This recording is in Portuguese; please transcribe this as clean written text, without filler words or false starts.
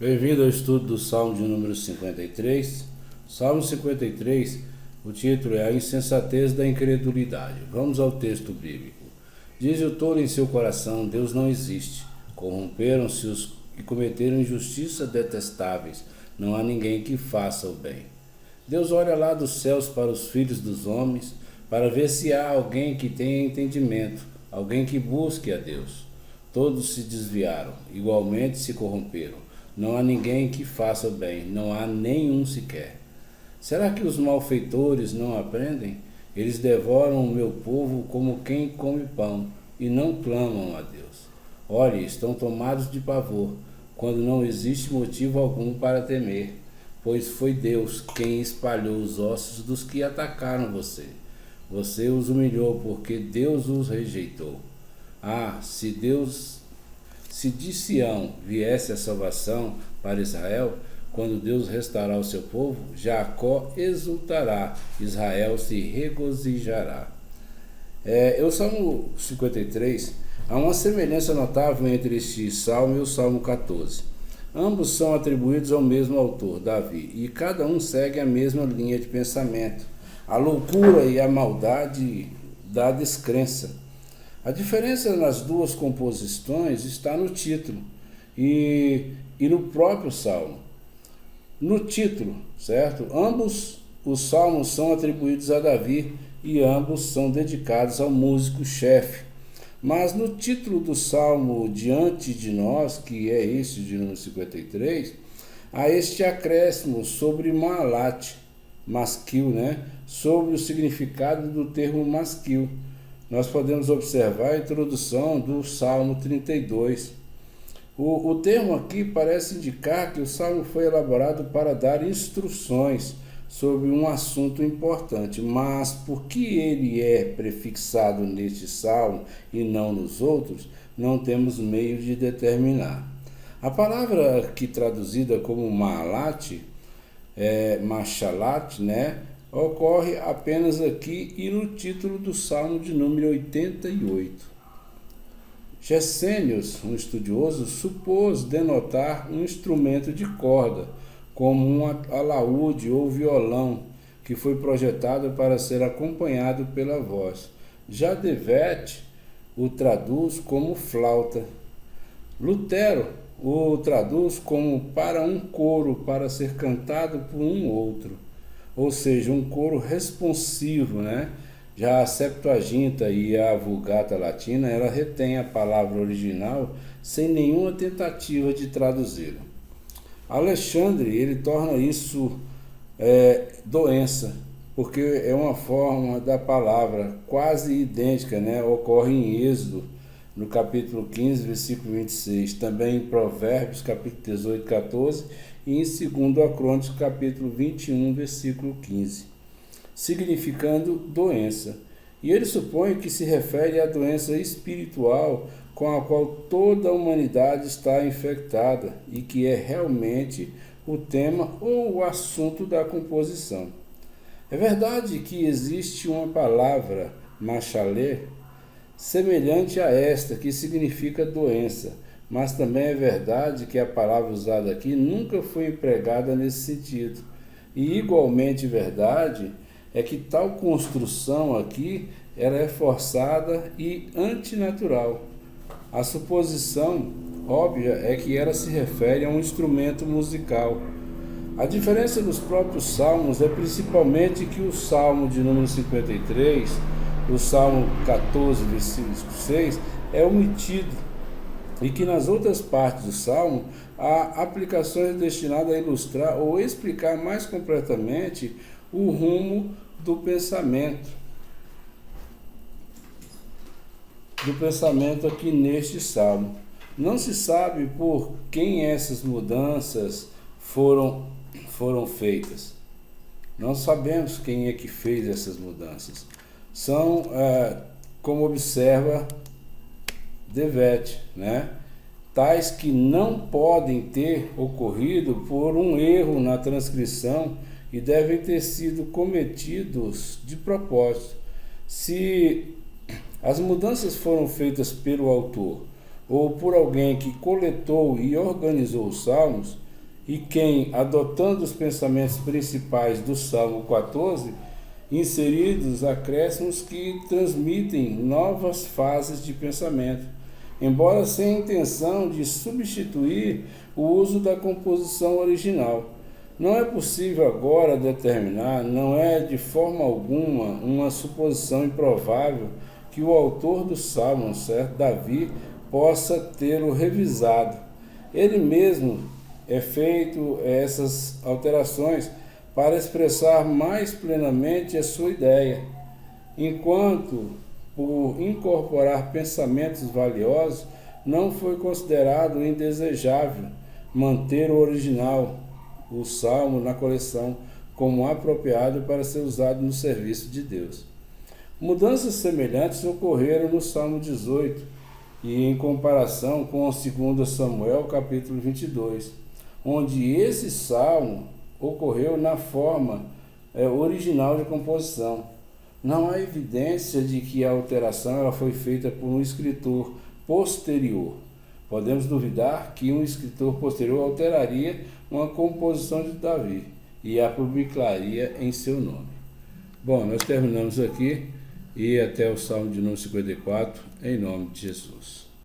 Bem-vindo ao estudo do Salmo de número 53. Salmo 53, o título é A Insensatez da Incredulidade. Vamos ao texto bíblico. Diz o tolo em seu coração, Deus não existe. Corromperam-se os que cometeram injustiça detestáveis. Não há ninguém que faça o bem. Deus olha lá dos céus para os filhos dos homens, para ver se há alguém que tenha entendimento, alguém que busque a Deus. Todos se desviaram, igualmente se corromperam. Não há ninguém que faça o bem, não há nenhum sequer. Será que os malfeitores não aprendem? Eles devoram o meu povo como quem come pão, e não clamam a Deus. Olhe, estão tomados de pavor, quando não existe motivo algum para temer, pois foi Deus quem espalhou os ossos dos que atacaram você. Você os humilhou porque Deus os rejeitou. Ah, se de Sião viesse a salvação para Israel, quando Deus restaurar o seu povo, Jacó exultará, Israel se regozijará. O Salmo 53, há uma semelhança notável entre este salmo e o Salmo 14. Ambos são atribuídos ao mesmo autor, Davi, e cada um segue a mesma linha de pensamento, a loucura e a maldade da descrença. A diferença nas duas composições está no título e no próprio salmo. No título, certo? Ambos os salmos são atribuídos a Davi e ambos são dedicados ao músico-chefe. Mas no título do salmo Diante de Nós, que é este de número 53, há este acréscimo sobre Maalat, masquil, né? Sobre o significado do termo masquil. Nós podemos observar a introdução do Salmo 32. O termo aqui parece indicar que o Salmo foi elaborado para dar instruções sobre um assunto importante, mas por que ele é prefixado neste Salmo e não nos outros, não temos meio de determinar. A palavra aqui traduzida como Maalat, Machalat, né? Ocorre apenas aqui e no título do Salmo de número 88. Gesenius, um estudioso, supôs denotar um instrumento de corda, como um alaúde ou violão, que foi projetado para ser acompanhado pela voz. Já De Wet o traduz como flauta. Lutero o traduz como para um coro, para ser cantado por um outro. Ou seja, um coro responsivo, né? Já a Septuaginta e a Vulgata Latina, ela retém a palavra original sem nenhuma tentativa de traduzi-la. Alexandre, ele torna isso doença, porque é uma forma da palavra quase idêntica, né? Ocorre em Êxodo, no capítulo 15, versículo 26, também em Provérbios, capítulo 18, 14, e em 2 Crônicas, capítulo 21, versículo 15, significando doença. E ele supõe que se refere à doença espiritual com a qual toda a humanidade está infectada e que é realmente o tema ou o assunto da composição. É verdade que existe uma palavra, machalé, semelhante a esta, que significa doença, mas também é verdade que a palavra usada aqui nunca foi empregada nesse sentido. E igualmente verdade é que tal construção aqui ela é forçada e antinatural. A suposição óbvia é que ela se refere a um instrumento musical. A diferença dos próprios salmos é principalmente que o salmo de número 53, o salmo 14, versículo 6, é omitido, e que nas outras partes do Salmo há aplicações destinadas a ilustrar ou explicar mais completamente o rumo do pensamento aqui neste Salmo. Não se sabe por quem essas mudanças foram feitas. Não sabemos quem é que fez essas mudanças. São, como observa De Wet, né? Tais que não podem ter ocorrido por um erro na transcrição e devem ter sido cometidos de propósito. Se as mudanças foram feitas pelo autor ou por alguém que coletou e organizou os salmos, e quem, adotando os pensamentos principais do Salmo 14, inseridos acréscimos que transmitem novas fases de pensamento, embora sem intenção de substituir o uso da composição original. Não é possível agora determinar, não é de forma alguma uma suposição improvável que o autor do Salmo, certo, Davi, possa tê-lo revisado. Ele mesmo feito essas alterações para expressar mais plenamente a sua ideia, enquanto, por incorporar pensamentos valiosos, não foi considerado indesejável manter o original, o Salmo, na coleção, como apropriado para ser usado no serviço de Deus. Mudanças semelhantes ocorreram no Salmo 18 e em comparação com o 2 Samuel, capítulo 22, onde esse salmo ocorreu na forma original de composição. Não há evidência de que a alteração ela foi feita por um escritor posterior. Podemos duvidar que um escritor posterior alteraria uma composição de Davi e a publicaria em seu nome. Bom, nós terminamos aqui e até o Salmo de número 54, em nome de Jesus.